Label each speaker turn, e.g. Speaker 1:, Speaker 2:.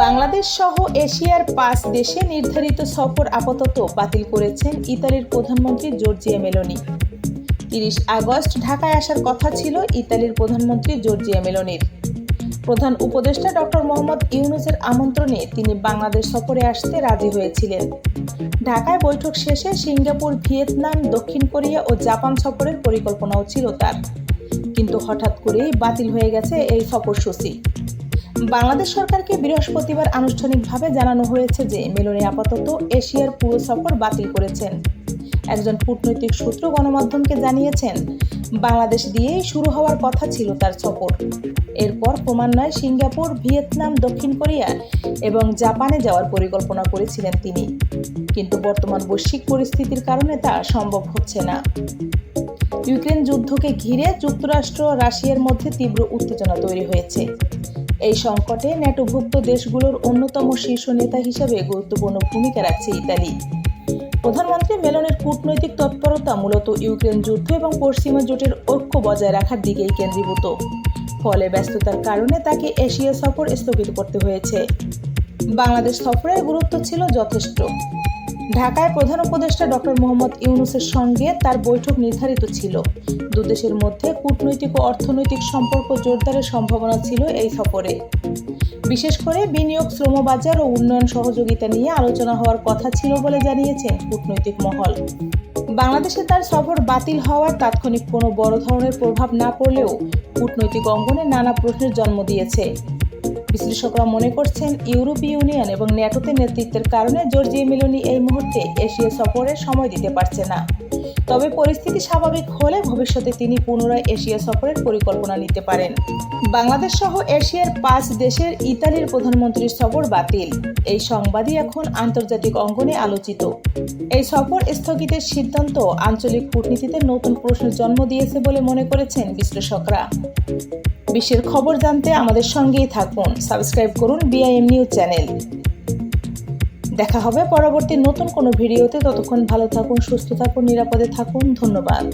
Speaker 1: বাংলাদেশ সহ এশিয়ার ৫ দেশে নির্ধারিত সফর আপাতত বাতিল করেছেন ইতালির প্রধানমন্ত্রী জর্জিয়া মেলোনি। ৩০ আগস্ট ঢাকায় আসার কথা ছিল ইতালির প্রধানমন্ত্রী জর্জিয়া মেলোনির। প্রধান উপদেষ্টা ডক্টর মোহাম্মদ ইউনূসের আমন্ত্রণে তিনি বাংলাদেশ সফরে আসতে রাজি হয়েছিলেন। ঢাকায় বৈঠক শেষে সিঙ্গাপুর, ভিয়েতনাম, দক্ষিণ কোরিয়া ও জাপান সফরের পরিকল্পনাও ছিল তার, কিন্তু হঠাৎ করেই বাতিল হয়ে গেছে এই সফরসূচি। বাংলাদেশ সরকারকে বৃহস্পতিবার আনুষ্ঠানিকভাবে জানানো হয়েছে যে মেলোনি আপাতত এশিয়ার পুরো সফর বাতিল করেছেন। একজন কূটনৈতিক সূত্র গণমাধ্যমকে জানিয়েছেন, বাংলাদেশ দিয়েই শুরু হওয়ার কথা ছিল তার সফর। এরপর ক্রমান্বয়ে সিঙ্গাপুর, ভিয়েতনাম, দক্ষিণ কোরিয়া এবং জাপানে যাওয়ার পরিকল্পনা করেছিলেন তিনি, কিন্তু বর্তমান বৈশ্বিক পরিস্থিতির কারণে তা সম্ভব হচ্ছে না। ইউক্রেন যুদ্ধকে ঘিরে যুক্তরাষ্ট্র ও রাশিয়ার মধ্যে তীব্র উত্তেজনা তৈরি হয়েছে। এই সংকটে ন্যাটোভুক্ত দেশগুলোর অন্যতম শীর্ষ নেতা হিসেবে গুরুত্বপূর্ণ ভূমিকা রাখছে ইতালি। প্রধানমন্ত্রী মেলোনির কূটনৈতিক তৎপরতা মূলত ইউক্রেন যুদ্ধ এবং পশ্চিমা জোটের ঐক্য বজায় রাখার দিকেই কেন্দ্রীভূত। ফলে ব্যস্ততার কারণে তাকে এশিয়া সফর স্থগিত করতে হয়েছে। বাংলাদেশ সফরের গুরুত্ব ছিল যথেষ্ট। ঢাকায় প্রধান উপদেষ্টা ডক্টর মোহাম্মদ ইউনূসের সঙ্গে তার বৈঠক নির্ধারিত ছিল। দুদেশের মধ্যে কূটনৈতিক ও অর্থনৈতিক সম্পর্ক জোরদারের সম্ভাবনা ছিল এই সফরে। বিশেষ করে বিনিয়োগ, শ্রমবাজার ও উন্নয়ন সহযোগিতা নিয়ে আলোচনা হওয়ার কথা ছিল বলে জানিয়েছেন কূটনৈতিক মহল। বাংলাদেশে তার সফর বাতিল হওয়ার তাৎক্ষণিক কোনো বড় ধরনের প্রভাব না পড়লেও কূটনৈতিক অঙ্গনে নানা প্রশ্নের জন্ম দিয়েছে। বিশ্লেষকরা মনে করছেন, ইউরোপীয় ইউনিয়ন এবং ন্যাটোতে নেতৃত্বের কারণে জর্জিয়া মেলোনি এই মুহূর্তে এশিয়া সফরে সময় দিতে পারছে না। তবে পরিস্থিতি স্বাভাবিক হলে ভবিষ্যতে তিনি পুনরায় এশিয়া সফরের পরিকল্পনা নিতে পারেন। বাংলাদেশ সহ এশিয়ার ৫ দেশের ইতালির প্রধানমন্ত্রীর সফর বাতিল, এই সংবাদই এখন আন্তর্জাতিক অঙ্গনে আলোচিত। এই সফর স্থগিতের সিদ্ধান্ত আঞ্চলিক কূটনীতিতে নতুন প্রশ্নের জন্ম দিয়েছে বলে মনে করেছেন বিশ্লেষকরা। বিশ্বের খবর জানতে আমাদের সঙ্গেই থাকুন। সাবস্ক্রাইব করুন BIM নিউজ চ্যানেল। দেখা হবে পরবর্তী নতুন কোনো ভিডিওতে। ততক্ষণ ভালো থাকুন, সুস্থ থাকুন, নিরাপদে থাকুন। ধন্যবাদ।